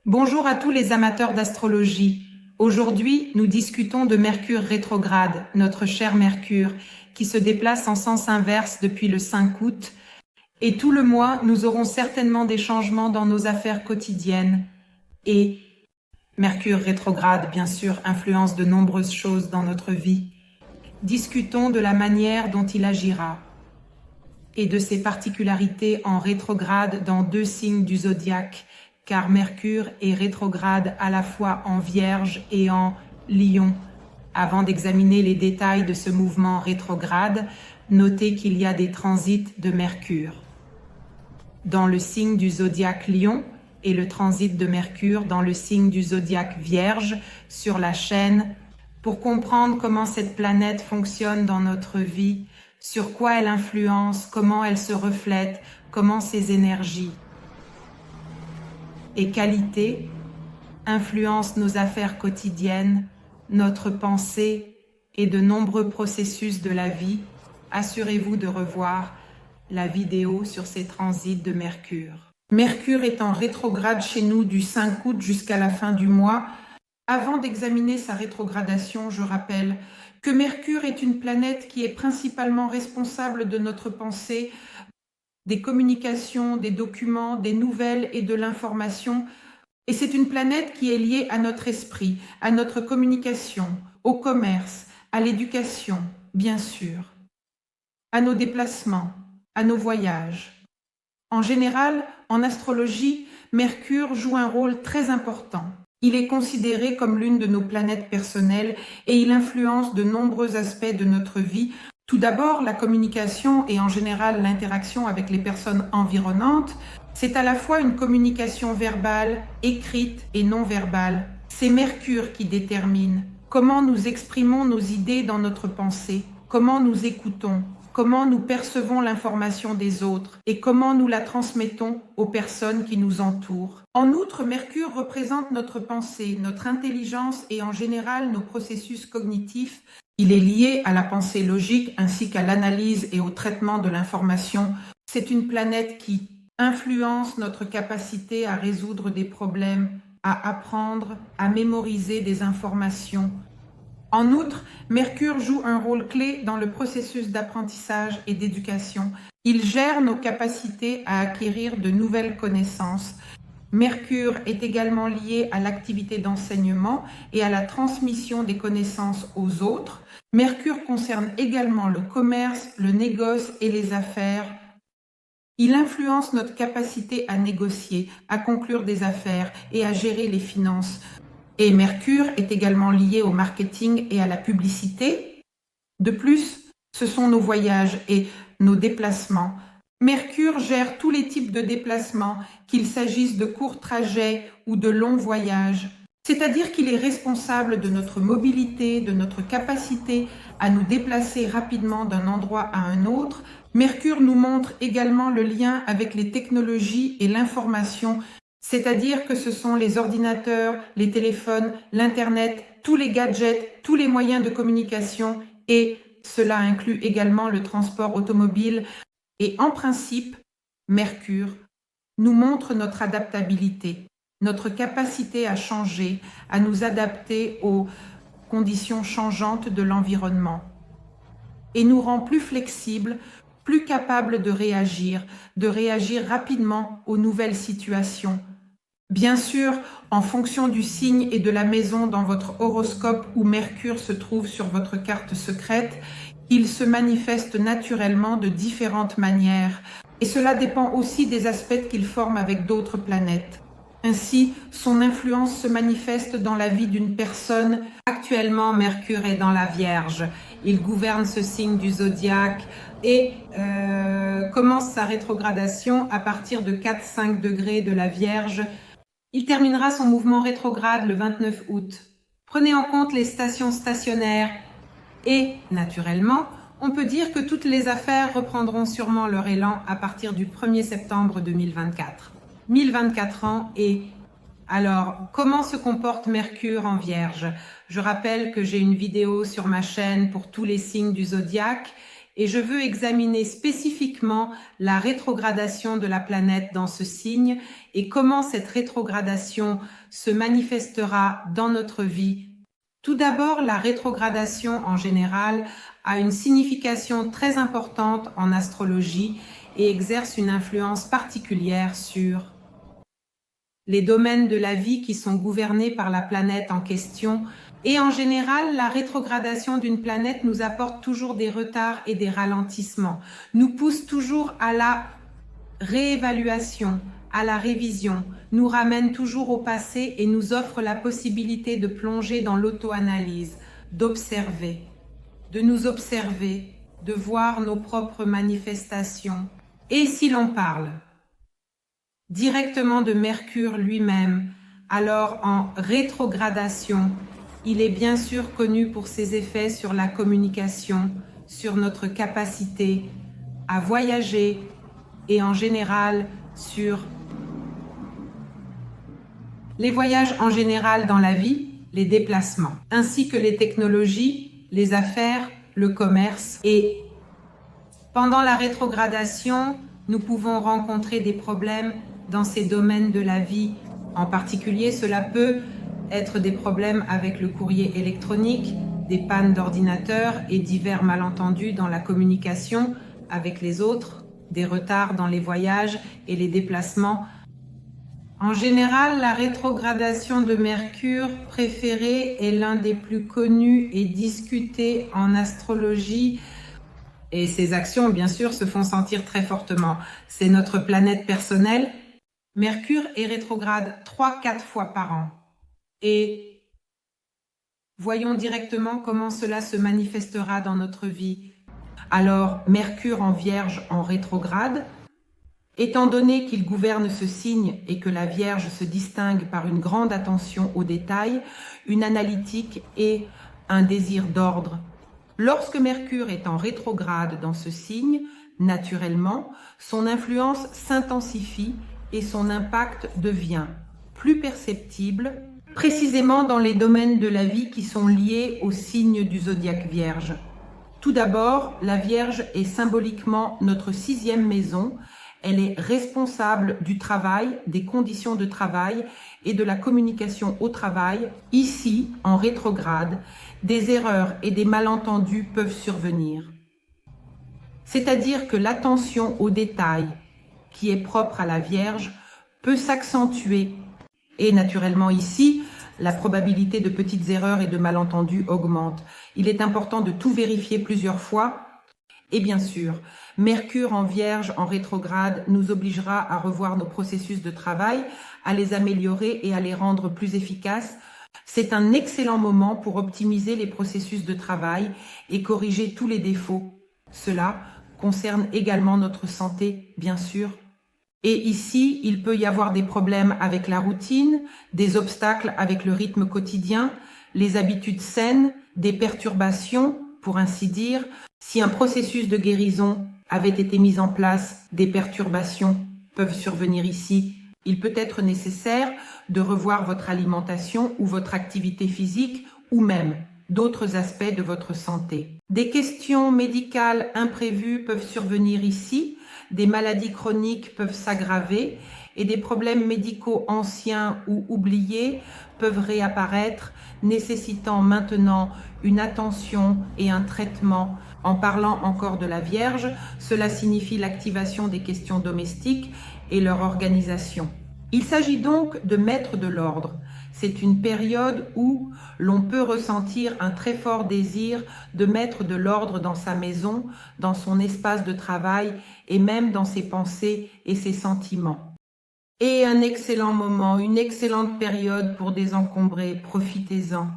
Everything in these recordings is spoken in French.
Bonjour à tous les amateurs d'astrologie. Aujourd'hui, nous discutons de Mercure rétrograde, notre cher Mercure, qui se déplace en sens inverse depuis le 5 août. Et tout le mois, nous aurons certainement des changements dans nos affaires quotidiennes. Et Mercure rétrograde, bien sûr, influence de nombreuses choses dans notre vie. Discutons de la manière dont il agira et de ses particularités en rétrograde dans 2 signes du zodiaque, car Mercure est rétrograde à la fois en Vierge et en Lion. Avant d'examiner les détails de ce mouvement rétrograde, notez qu'il y a des transits de Mercure dans le signe du zodiaque Lion et le transit de Mercure dans le signe du zodiaque Vierge sur la chaîne. Pour comprendre comment cette planète fonctionne dans notre vie, sur quoi elle influence, comment elle se reflète, comment ses énergies et qualités influencent nos affaires quotidiennes, notre pensée et de nombreux processus de la vie, assurez-vous de revoir la vidéo sur ces transits de Mercure. Mercure est en rétrograde chez nous du 5 août jusqu'à la fin du mois. Avant d'examiner sa rétrogradation, je rappelle que Mercure est une planète qui est principalement responsable de notre pensée, des communications, des documents, des nouvelles et de l'information. Et c'est une planète qui est liée à notre esprit, à notre communication, au commerce, à l'éducation, bien sûr, à nos déplacements, à nos voyages. En général, en astrologie, Mercure joue un rôle très important. Il est considéré comme l'une de nos planètes personnelles et il influence de nombreux aspects de notre vie. Tout d'abord, la communication et en général l'interaction avec les personnes environnantes. C'est à la fois une communication verbale, écrite et non verbale. C'est Mercure qui détermine comment nous exprimons nos idées dans notre pensée, comment nous écoutons, comment nous percevons l'information des autres et comment nous la transmettons aux personnes qui nous entourent. En outre, Mercure représente notre pensée, notre intelligence et en général nos processus cognitifs. Il est lié à la pensée logique ainsi qu'à l'analyse et au traitement de l'information. C'est une planète qui influence notre capacité à résoudre des problèmes, à apprendre, à mémoriser des informations. En outre, Mercure joue un rôle clé dans le processus d'apprentissage et d'éducation. Il gère nos capacités à acquérir de nouvelles connaissances. Mercure est également lié à l'activité d'enseignement et à la transmission des connaissances aux autres. Mercure concerne également le commerce, le négoce et les affaires. Il influence notre capacité à négocier, à conclure des affaires et à gérer les finances. Et Mercure est également lié au marketing et à la publicité. De plus, ce sont nos voyages et nos déplacements. Mercure gère tous les types de déplacements, qu'il s'agisse de courts trajets ou de longs voyages. C'est-à-dire qu'il est responsable de notre mobilité, de notre capacité à nous déplacer rapidement d'un endroit à un autre. Mercure nous montre également le lien avec les technologies et l'information, c'est-à-dire que ce sont les ordinateurs, les téléphones, l'Internet, tous les gadgets, tous les moyens de communication et cela inclut également le transport automobile. Et en principe, Mercure nous montre notre adaptabilité, notre capacité à changer, à nous adapter aux conditions changeantes de l'environnement et nous rend plus flexibles, plus capables de réagir rapidement aux nouvelles situations. Bien sûr, en fonction du signe et de la maison dans votre horoscope où Mercure se trouve sur votre carte secrète, il se manifeste naturellement de différentes manières. Et cela dépend aussi des aspects qu'il forme avec d'autres planètes. Ainsi, son influence se manifeste dans la vie d'une personne. Actuellement, Mercure est dans la Vierge. Il gouverne ce signe du zodiaque et commence sa rétrogradation à partir de 4-5 degrés de la Vierge. Il terminera son mouvement rétrograde le 29 août. Prenez en compte les stations stationnaires et, naturellement, on peut dire que toutes les affaires reprendront sûrement leur élan à partir du 1er septembre 2024. 1024 ans et alors, comment se comporte Mercure en Vierge? Je rappelle que j'ai une vidéo sur ma chaîne pour tous les signes du zodiaque et je veux examiner spécifiquement la rétrogradation de la planète dans ce signe et comment cette rétrogradation se manifestera dans notre vie. Tout d'abord, la rétrogradation en général a une signification très importante en astrologie et exerce une influence particulière sur les domaines de la vie qui sont gouvernés par la planète en question. Et en général, la rétrogradation d'une planète nous apporte toujours des retards et des ralentissements, nous pousse toujours à la réévaluation, à la révision, nous ramène toujours au passé et nous offre la possibilité de plonger dans l'auto-analyse, d'observer, de nous observer, de voir nos propres manifestations. Et si l'on parle directement de Mercure lui-même, alors en rétrogradation, il est bien sûr connu pour ses effets sur la communication, sur notre capacité à voyager et en général sur les voyages en général dans la vie, les déplacements, ainsi que les technologies, les affaires, le commerce. Et pendant la rétrogradation, nous pouvons rencontrer des problèmes dans ces domaines de la vie. En particulier, cela peut être des problèmes avec le courrier électronique, des pannes d'ordinateur et divers malentendus dans la communication avec les autres, des retards dans les voyages et les déplacements. En général, la rétrogradation de Mercure préférée est l'un des plus connus et discutés en astrologie. Et ses actions, bien sûr, se font sentir très fortement. C'est notre planète personnelle. Mercure est rétrograde 3-4 fois par an. Et voyons directement comment cela se manifestera dans notre vie. Alors, Mercure en Vierge en rétrograde, étant donné qu'il gouverne ce signe et que la Vierge se distingue par une grande attention aux détails, une analytique et un désir d'ordre. Lorsque Mercure est en rétrograde dans ce signe, naturellement, son influence s'intensifie et son impact devient plus perceptible, précisément dans les domaines de la vie qui sont liés au signe du zodiaque Vierge. Tout d'abord, la Vierge est symboliquement notre 6e maison. Elle est responsable du travail, des conditions de travail et de la communication au travail. Ici, en rétrograde, des erreurs et des malentendus peuvent survenir. C'est-à-dire que l'attention aux détails, qui est propre à la Vierge, peut s'accentuer. Et naturellement ici, la probabilité de petites erreurs et de malentendus augmente. Il est important de tout vérifier plusieurs fois. Et bien sûr, Mercure en Vierge en rétrograde nous obligera à revoir nos processus de travail, à les améliorer et à les rendre plus efficaces. C'est un excellent moment pour optimiser les processus de travail et corriger tous les défauts. Cela concerne également notre santé, bien sûr. Et ici, il peut y avoir des problèmes avec la routine, des obstacles avec le rythme quotidien, les habitudes saines, des perturbations, pour ainsi dire. Si un processus de guérison avait été mis en place, des perturbations peuvent survenir ici. Il peut être nécessaire de revoir votre alimentation ou votre activité physique ou même d'autres aspects de votre santé. Des questions médicales imprévues peuvent survenir ici, des maladies chroniques peuvent s'aggraver et des problèmes médicaux anciens ou oubliés peuvent réapparaître, nécessitant maintenant une attention et un traitement. En parlant encore de la Vierge, cela signifie l'activation des questions domestiques et leur organisation. Il s'agit donc de mettre de l'ordre. C'est une période où l'on peut ressentir un très fort désir de mettre de l'ordre dans sa maison, dans son espace de travail et même dans ses pensées et ses sentiments. Et un excellent moment, une excellente période pour désencombrer, profitez-en.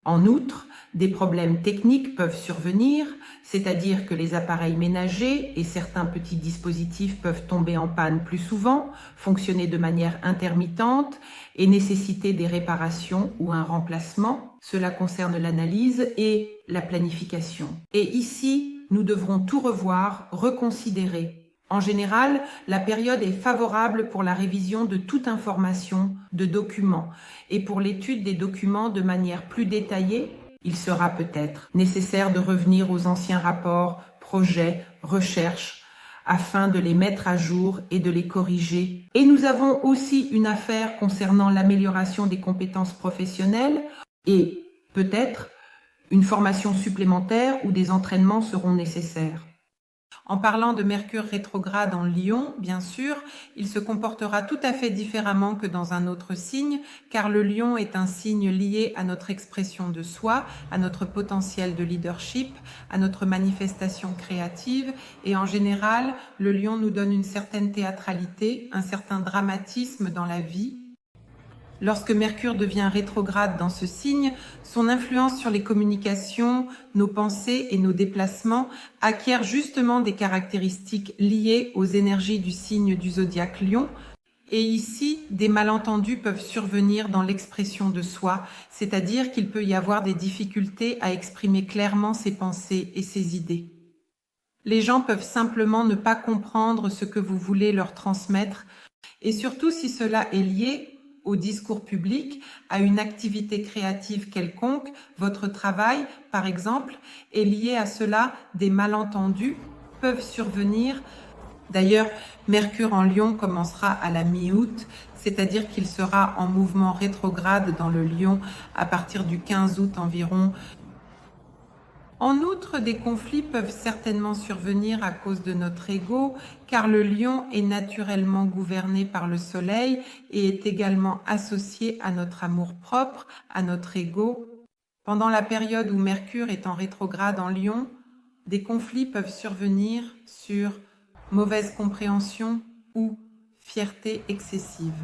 En outre, des problèmes techniques peuvent survenir, c'est-à-dire que les appareils ménagers et certains petits dispositifs peuvent tomber en panne plus souvent, fonctionner de manière intermittente et nécessiter des réparations ou un remplacement. Cela concerne l'analyse et la planification. Et ici, nous devrons tout revoir, reconsidérer. En général, la période est favorable pour la révision de toute information, de documents, et pour l'étude des documents de manière plus détaillée. Il sera peut-être nécessaire de revenir aux anciens rapports, projets, recherches, afin de les mettre à jour et de les corriger. Et nous avons aussi une affaire concernant l'amélioration des compétences professionnelles et peut-être une formation supplémentaire ou des entraînements seront nécessaires. En parlant de Mercure rétrograde en Lion, bien sûr, il se comportera tout à fait différemment que dans un autre signe, car le Lion est un signe lié à notre expression de soi, à notre potentiel de leadership, à notre manifestation créative, et en général, le Lion nous donne une certaine théâtralité, un certain dramatisme dans la vie. Lorsque Mercure devient rétrograde dans ce signe, son influence sur les communications, nos pensées et nos déplacements acquiert justement des caractéristiques liées aux énergies du signe du zodiaque Lion. Et ici, des malentendus peuvent survenir dans l'expression de soi, c'est-à-dire qu'il peut y avoir des difficultés à exprimer clairement ses pensées et ses idées. Les gens peuvent simplement ne pas comprendre ce que vous voulez leur transmettre, et surtout si cela est lié au discours public, à une activité créative quelconque, votre travail, par exemple, est lié à cela, des malentendus peuvent survenir. D'ailleurs, Mercure en Lion commencera à la mi-août, c'est-à-dire qu'il sera en mouvement rétrograde dans le Lion à partir du 15 août environ. En outre, des conflits peuvent certainement survenir à cause de notre ego, car le Lion est naturellement gouverné par le Soleil et est également associé à notre amour-propre, à notre ego. Pendant la période où Mercure est en rétrograde en Lion, des conflits peuvent survenir sur mauvaise compréhension ou fierté excessive.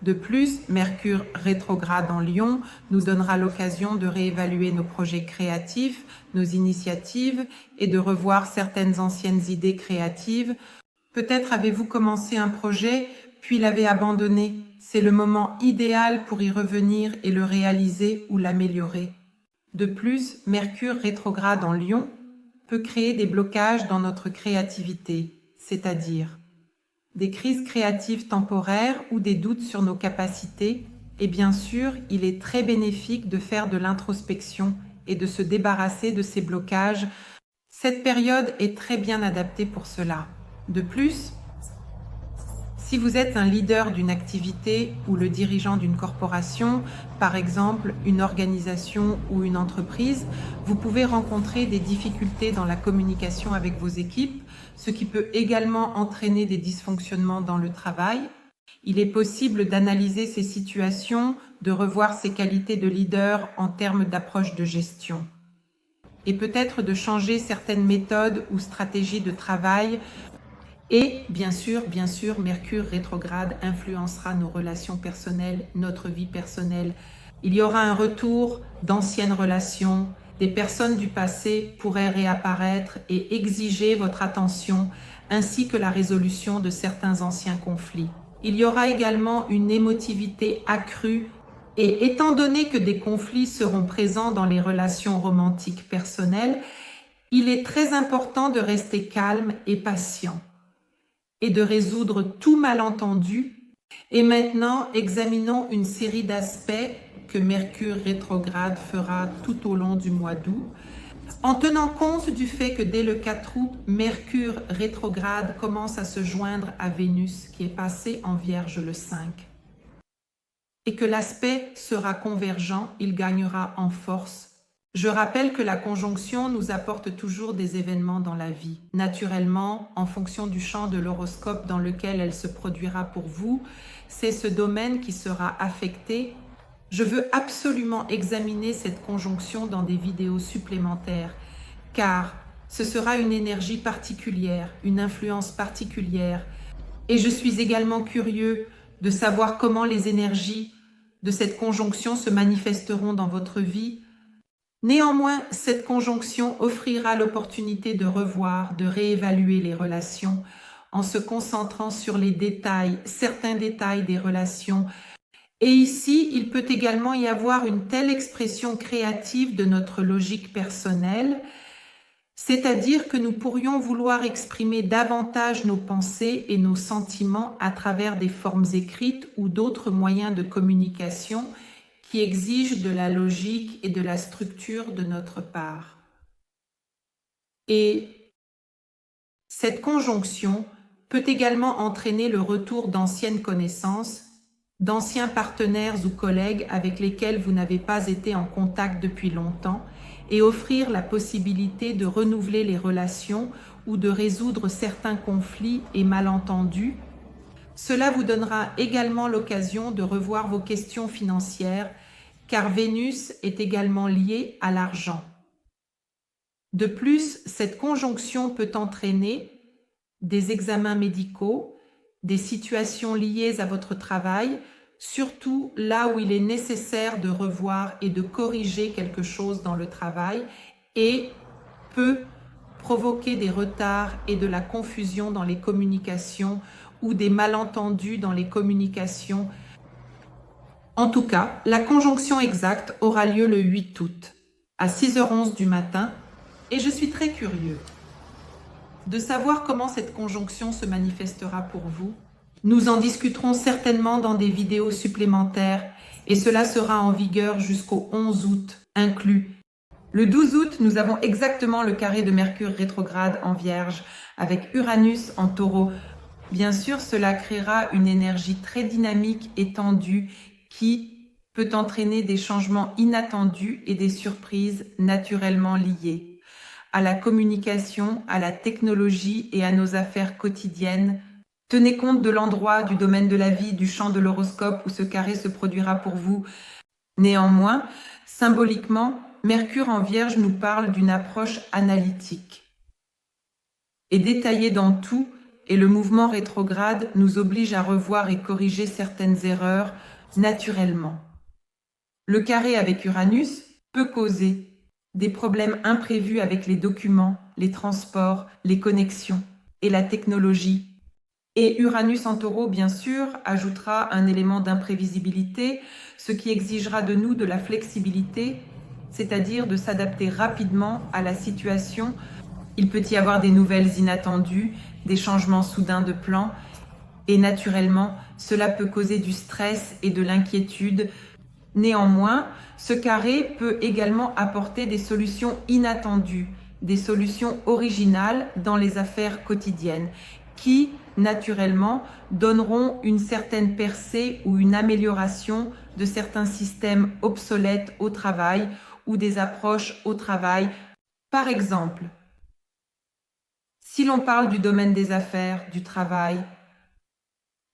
De plus, Mercure rétrograde en Lion nous donnera l'occasion de réévaluer nos projets créatifs, nos initiatives et de revoir certaines anciennes idées créatives. Peut-être avez-vous commencé un projet puis l'avez abandonné. C'est le moment idéal pour y revenir et le réaliser ou l'améliorer. De plus, Mercure rétrograde en Lion peut créer des blocages dans notre créativité, c'est-à-dire des crises créatives temporaires ou des doutes sur nos capacités, et bien sûr, il est très bénéfique de faire de l'introspection et de se débarrasser de ces blocages. Cette période est très bien adaptée pour cela. De plus, si vous êtes un leader d'une activité ou le dirigeant d'une corporation, par exemple une organisation ou une entreprise, vous pouvez rencontrer des difficultés dans la communication avec vos équipes, ce qui peut également entraîner des dysfonctionnements dans le travail. Il est possible d'analyser ces situations, de revoir ses qualités de leader en termes d'approche de gestion. Et peut-être de changer certaines méthodes ou stratégies de travail. Et bien sûr, Mercure rétrograde influencera nos relations personnelles, notre vie personnelle. Il y aura un retour d'anciennes relations. Des personnes du passé pourraient réapparaître et exiger votre attention, ainsi que la résolution de certains anciens conflits. Il y aura également une émotivité accrue. Et étant donné que des conflits seront présents dans les relations romantiques personnelles, il est très important de rester calme et patient et de résoudre tout malentendu. Et maintenant, examinons une série d'aspects que Mercure rétrograde fera tout au long du mois d'août, en tenant compte du fait que dès le 4 août, Mercure rétrograde commence à se joindre à Vénus, qui est passée en Vierge le 5. Et que l'aspect sera convergent, il gagnera en force. Je rappelle que la conjonction nous apporte toujours des événements dans la vie. Naturellement, en fonction du champ de l'horoscope dans lequel elle se produira pour vous, c'est ce domaine qui sera affecté. Je veux absolument examiner cette conjonction dans des vidéos supplémentaires, car ce sera une énergie particulière, une influence particulière. Et je suis également curieux de savoir comment les énergies de cette conjonction se manifesteront dans votre vie. Néanmoins, cette conjonction offrira l'opportunité de revoir, de réévaluer les relations en se concentrant sur les détails, certains détails des relations. Et ici, il peut également y avoir une telle expression créative de notre logique personnelle, c'est-à-dire que nous pourrions vouloir exprimer davantage nos pensées et nos sentiments à travers des formes écrites ou d'autres moyens de communication qui exigent de la logique et de la structure de notre part. Et cette conjonction peut également entraîner le retour d'anciennes connaissances, d'anciens partenaires ou collègues avec lesquels vous n'avez pas été en contact depuis longtemps et offrir la possibilité de renouveler les relations ou de résoudre certains conflits et malentendus. Cela vous donnera également l'occasion de revoir vos questions financières car Vénus est également liée à l'argent. De plus, cette conjonction peut entraîner des examens médicaux, des situations liées à votre travail, surtout là où il est nécessaire de revoir et de corriger quelque chose dans le travail et peut provoquer des retards et de la confusion dans les communications ou des malentendus dans les communications. En tout cas, la conjonction exacte aura lieu le 8 août à 6h11 du matin et je suis très curieux de savoir comment cette conjonction se manifestera pour vous. Nous en discuterons certainement dans des vidéos supplémentaires et cela sera en vigueur jusqu'au 11 août inclus. Le 12 août, nous avons exactement le carré de Mercure rétrograde en Vierge avec Uranus en Taureau. Bien sûr, cela créera une énergie très dynamique et tendue qui peut entraîner des changements inattendus et des surprises naturellement liées à la communication, à la technologie et à nos affaires quotidiennes. Tenez compte de l'endroit, du domaine de la vie, du champ de l'horoscope où ce carré se produira pour vous. Néanmoins, symboliquement, Mercure en Vierge nous parle d'une approche analytique et détaillée dans tout, et le mouvement rétrograde nous oblige à revoir et corriger certaines erreurs naturellement. Le carré avec Uranus peut causer des problèmes imprévus avec les documents, les transports, les connexions et la technologie. Et Uranus en Taureau, bien sûr, ajoutera un élément d'imprévisibilité, ce qui exigera de nous de la flexibilité, c'est-à-dire de s'adapter rapidement à la situation. Il peut y avoir des nouvelles inattendues, des changements soudains de plan, et naturellement, cela peut causer du stress et de l'inquiétude. Néanmoins, ce carré peut également apporter des solutions inattendues, des solutions originales dans les affaires quotidiennes, qui, naturellement, donneront une certaine percée ou une amélioration de certains systèmes obsolètes au travail ou des approches au travail. Par exemple, si l'on parle du domaine des affaires, du travail,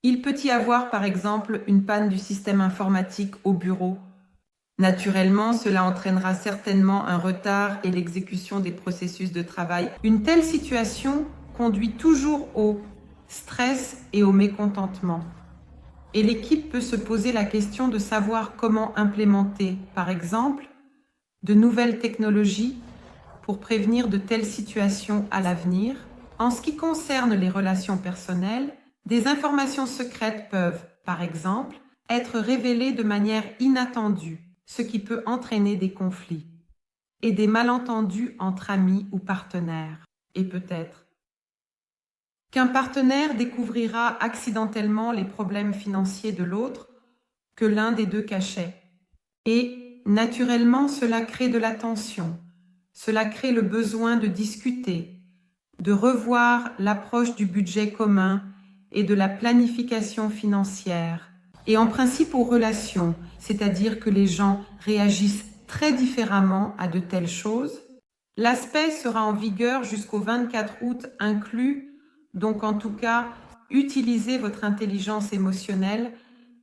il peut y avoir par exemple une panne du système informatique au bureau. Naturellement, cela entraînera certainement un retard et l'exécution des processus de travail. Une telle situation conduit toujours au stress et au mécontentement. Et l'équipe peut se poser la question de savoir comment implémenter, par exemple, de nouvelles technologies pour prévenir de telles situations à l'avenir. En ce qui concerne les relations personnelles, des informations secrètes peuvent, par exemple, être révélées de manière inattendue, ce qui peut entraîner des conflits et des malentendus entre amis ou partenaires. Et peut-être qu'un partenaire découvrira accidentellement les problèmes financiers de l'autre que l'un des deux cachait. Et naturellement, cela crée de la tension, cela crée le besoin de discuter, de revoir l'approche du budget commun et de la planification financière. Et en principe aux relations, c'est-à-dire que les gens réagissent très différemment à de telles choses. L'aspect sera en vigueur jusqu'au 24 août inclus, donc en tout cas, utilisez votre intelligence émotionnelle,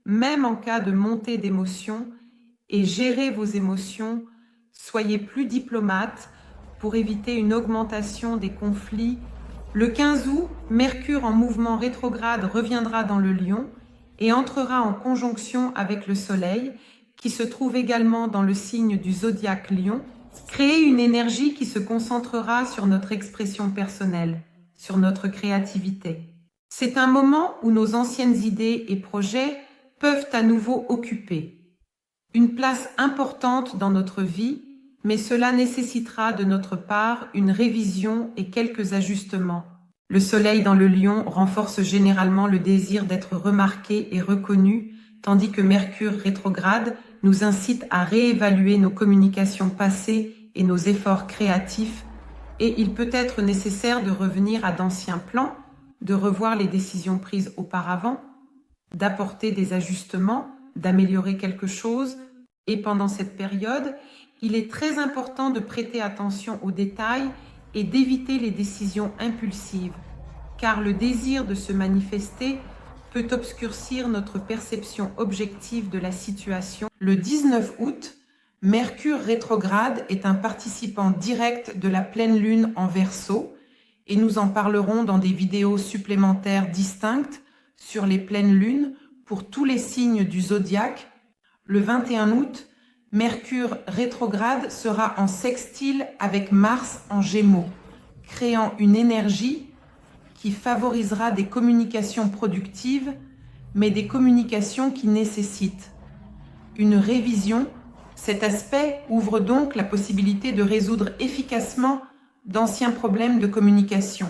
même en cas de montée d'émotions, et gérez vos émotions, soyez plus diplomate pour éviter une augmentation des conflits. Le 15 août, Mercure en mouvement rétrograde reviendra dans le Lion et entrera en conjonction avec le Soleil, qui se trouve également dans le signe du zodiaque Lion, créer une énergie qui se concentrera sur notre expression personnelle, sur notre créativité. C'est un moment où nos anciennes idées et projets peuvent à nouveau occuper une place importante dans notre vie, mais cela nécessitera de notre part une révision et quelques ajustements. Le Soleil dans le Lion renforce généralement le désir d'être remarqué et reconnu, tandis que Mercure rétrograde nous incite à réévaluer nos communications passées et nos efforts créatifs. et il peut être nécessaire de revenir à d'anciens plans, de revoir les décisions prises auparavant, d'apporter des ajustements, d'améliorer quelque chose. Et pendant cette période, il est très important de prêter attention aux détails et d'éviter les décisions impulsives, car le désir de se manifester peut obscurcir notre perception objective de la situation. Le 19 août, Mercure rétrograde est un participant direct de la pleine lune en Verseau, et nous en parlerons dans des vidéos supplémentaires distinctes sur les pleines lunes pour tous les signes du zodiaque. Le 21 août, Mercure rétrograde sera en sextile avec Mars en Gémeaux, créant une énergie qui favorisera des communications productives, mais des communications qui nécessitent une révision. Cet aspect ouvre donc la possibilité de résoudre efficacement d'anciens problèmes de communication,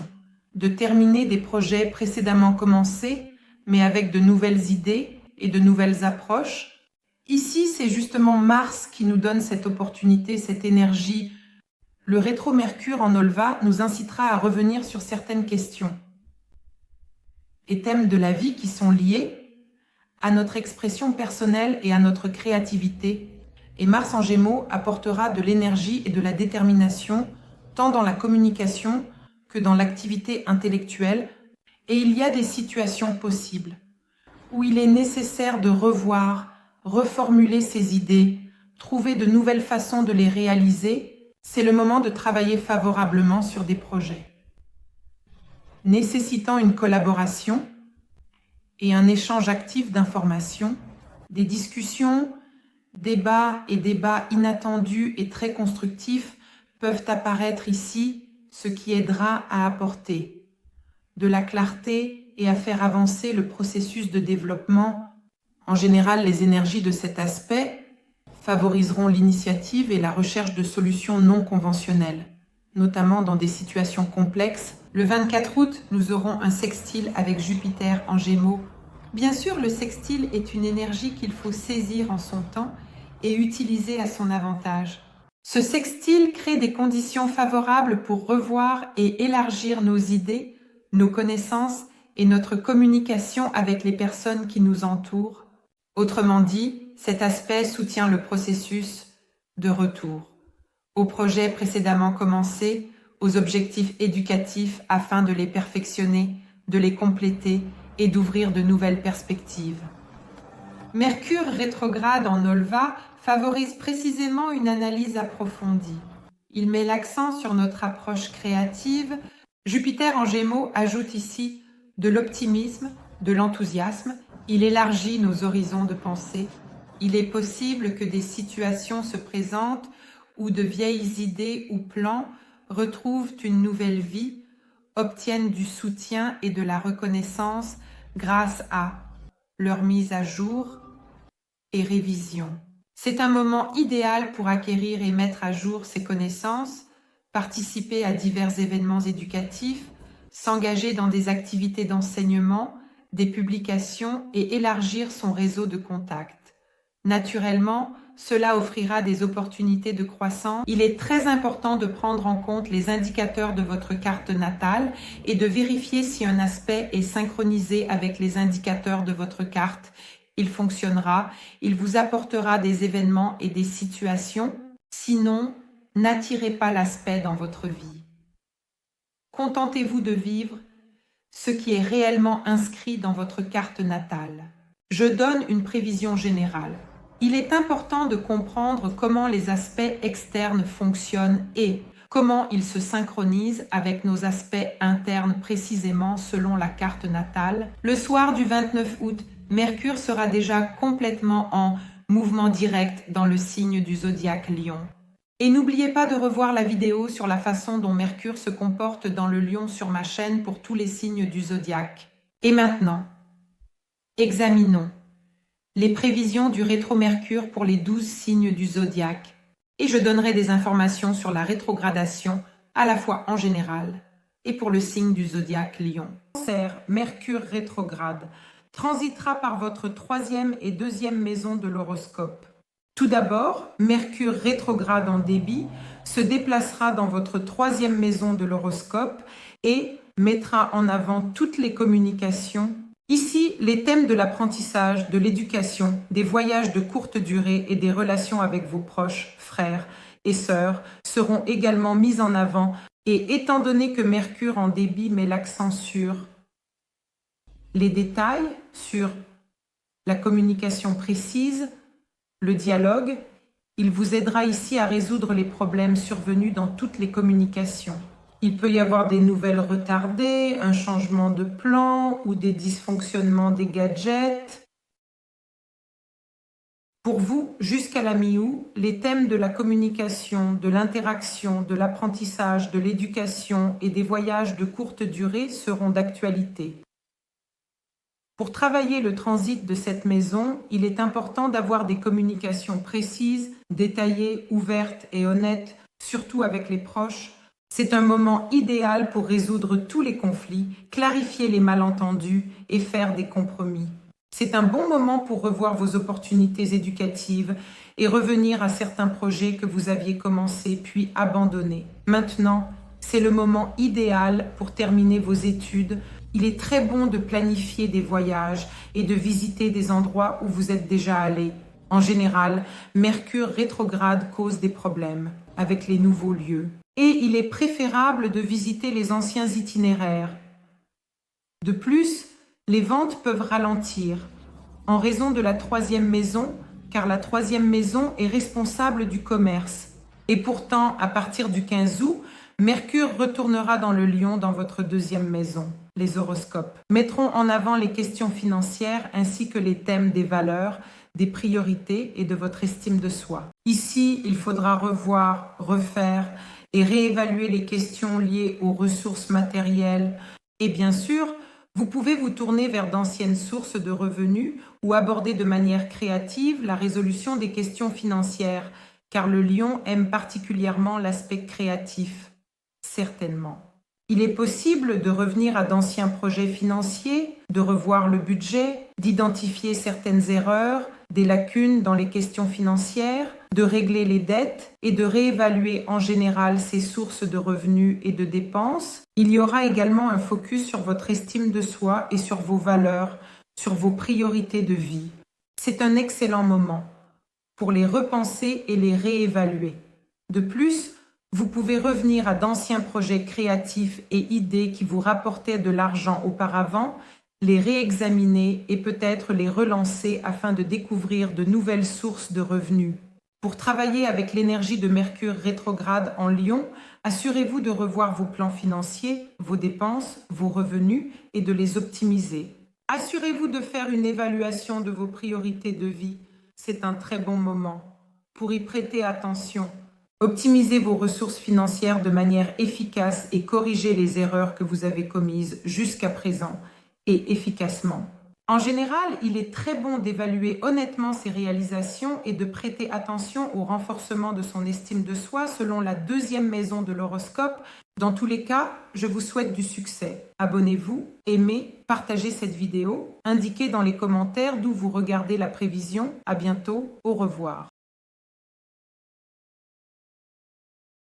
de terminer des projets précédemment commencés, mais avec de nouvelles idées et de nouvelles approches. Ici, c'est justement Mars qui nous donne cette opportunité, cette énergie. Le rétro-Mercure en Olva nous incitera à revenir sur certaines questions et thèmes de la vie qui sont liés à notre expression personnelle et à notre créativité. Et Mars en Gémeaux apportera de l'énergie et de la détermination, tant dans la communication que dans l'activité intellectuelle. Et il y a des situations possibles où il est nécessaire de revoir, reformuler ses idées, trouver de nouvelles façons de les réaliser. C'est le moment de travailler favorablement sur des projets nécessitant une collaboration et un échange actif d'informations, des discussions, débats inattendus et très constructifs peuvent apparaître ici, ce qui aidera à apporter de la clarté et à faire avancer le processus de développement. En général, les énergies de cet aspect favoriseront l'initiative et la recherche de solutions non conventionnelles, notamment dans des situations complexes. Le 24 août, nous aurons un sextile avec Jupiter en Gémeaux. Bien sûr, le sextile est une énergie qu'il faut saisir en son temps et utiliser à son avantage. Ce sextile crée des conditions favorables pour revoir et élargir nos idées, nos connaissances et notre communication avec les personnes qui nous entourent. Autrement dit, cet aspect soutient le processus de retour aux projets précédemment commencés, aux objectifs éducatifs afin de les perfectionner, de les compléter et d'ouvrir de nouvelles perspectives. Mercure rétrograde en Olva favorise précisément une analyse approfondie. Il met l'accent sur notre approche créative. Jupiter en Gémeaux ajoute ici de l'optimisme, de l'enthousiasme. Il élargit nos horizons de pensée. Il est possible que des situations se présentent où de vieilles idées ou plans retrouvent une nouvelle vie, obtiennent du soutien et de la reconnaissance grâce à leur mise à jour et révision. C'est un moment idéal pour acquérir et mettre à jour ses connaissances, participer à divers événements éducatifs, s'engager dans des activités d'enseignement, des publications et élargir son réseau de contacts. Naturellement, cela offrira des opportunités de croissance. Il est très important de prendre en compte les indicateurs de votre carte natale et de vérifier si un aspect est synchronisé avec les indicateurs de votre carte. Il fonctionnera, il vous apportera des événements et des situations. Sinon, n'attirez pas l'aspect dans votre vie. Contentez-vous de vivre ce qui est réellement inscrit dans votre carte natale. Je donne une prévision générale. Il est important de comprendre comment les aspects externes fonctionnent et comment ils se synchronisent avec nos aspects internes précisément selon la carte natale. Le soir du 29 août, Mercure sera déjà complètement en mouvement direct dans le signe du zodiaque Lion. Et n'oubliez pas de revoir la vidéo sur la façon dont Mercure se comporte dans le Lion sur ma chaîne pour tous les signes du zodiaque. Et maintenant, examinons les prévisions du rétro-Mercure pour les 12 signes du zodiaque. Et je donnerai des informations sur la rétrogradation à la fois en général et pour le signe du zodiaque Lion. Cancer, Mercure rétrograde transitera par votre 3e et 2e maison de l'horoscope. Tout d'abord, Mercure rétrograde en débit se déplacera dans votre 3e maison de l'horoscope et mettra en avant toutes les communications. Ici, les thèmes de l'apprentissage, de l'éducation, des voyages de courte durée et des relations avec vos proches, frères et sœurs seront également mis en avant. Et étant donné que Mercure en débit met l'accent sur les détails, sur la communication précise, le dialogue, il vous aidera ici à résoudre les problèmes survenus dans toutes les communications. Il peut y avoir des nouvelles retardées, un changement de plan ou des dysfonctionnements des gadgets. Pour vous, jusqu'à la mi-août, les thèmes de la communication, de l'interaction, de l'apprentissage, de l'éducation et des voyages de courte durée seront d'actualité. Pour travailler le transit de cette maison, il est important d'avoir des communications précises, détaillées, ouvertes et honnêtes, surtout avec les proches. C'est un moment idéal pour résoudre tous les conflits, clarifier les malentendus et faire des compromis. C'est un bon moment pour revoir vos opportunités éducatives et revenir à certains projets que vous aviez commencés puis abandonnés. Maintenant, c'est le moment idéal pour terminer vos études. Il est très bon de planifier des voyages et de visiter des endroits où vous êtes déjà allé. En général, Mercure rétrograde cause des problèmes avec les nouveaux lieux. Et il est préférable de visiter les anciens itinéraires. De plus, les ventes peuvent ralentir en raison de la 3e maison, car la 3e maison est responsable du commerce. Et pourtant, à partir du 15 août, Mercure retournera dans le Lion dans votre 2e maison. Les horoscopes mettront en avant les questions financières ainsi que les thèmes des valeurs, des priorités et de votre estime de soi. Ici, il faudra revoir, refaire et réévaluer les questions liées aux ressources matérielles. Et bien sûr, vous pouvez vous tourner vers d'anciennes sources de revenus ou aborder de manière créative la résolution des questions financières, car le Lion aime particulièrement l'aspect créatif. Certainement. Il est possible de revenir à d'anciens projets financiers, de revoir le budget, d'identifier certaines erreurs, des lacunes dans les questions financières, de régler les dettes et de réévaluer en général ses sources de revenus et de dépenses. Il y aura également un focus sur votre estime de soi et sur vos valeurs, sur vos priorités de vie. C'est un excellent moment pour les repenser et les réévaluer. De plus, vous pouvez revenir à d'anciens projets créatifs et idées qui vous rapportaient de l'argent auparavant, les réexaminer et peut-être les relancer afin de découvrir de nouvelles sources de revenus. Pour travailler avec l'énergie de Mercure rétrograde en Lion, assurez-vous de revoir vos plans financiers, vos dépenses, vos revenus et de les optimiser. Assurez-vous de faire une évaluation de vos priorités de vie. C'est un très bon moment pour y prêter attention. Optimisez vos ressources financières de manière efficace et corrigez les erreurs que vous avez commises jusqu'à présent et efficacement. En général, il est très bon d'évaluer honnêtement ses réalisations et de prêter attention au renforcement de son estime de soi selon la 2e maison de l'horoscope. Dans tous les cas, je vous souhaite du succès. Abonnez-vous, aimez, partagez cette vidéo, indiquez dans les commentaires d'où vous regardez la prévision. À bientôt, au revoir.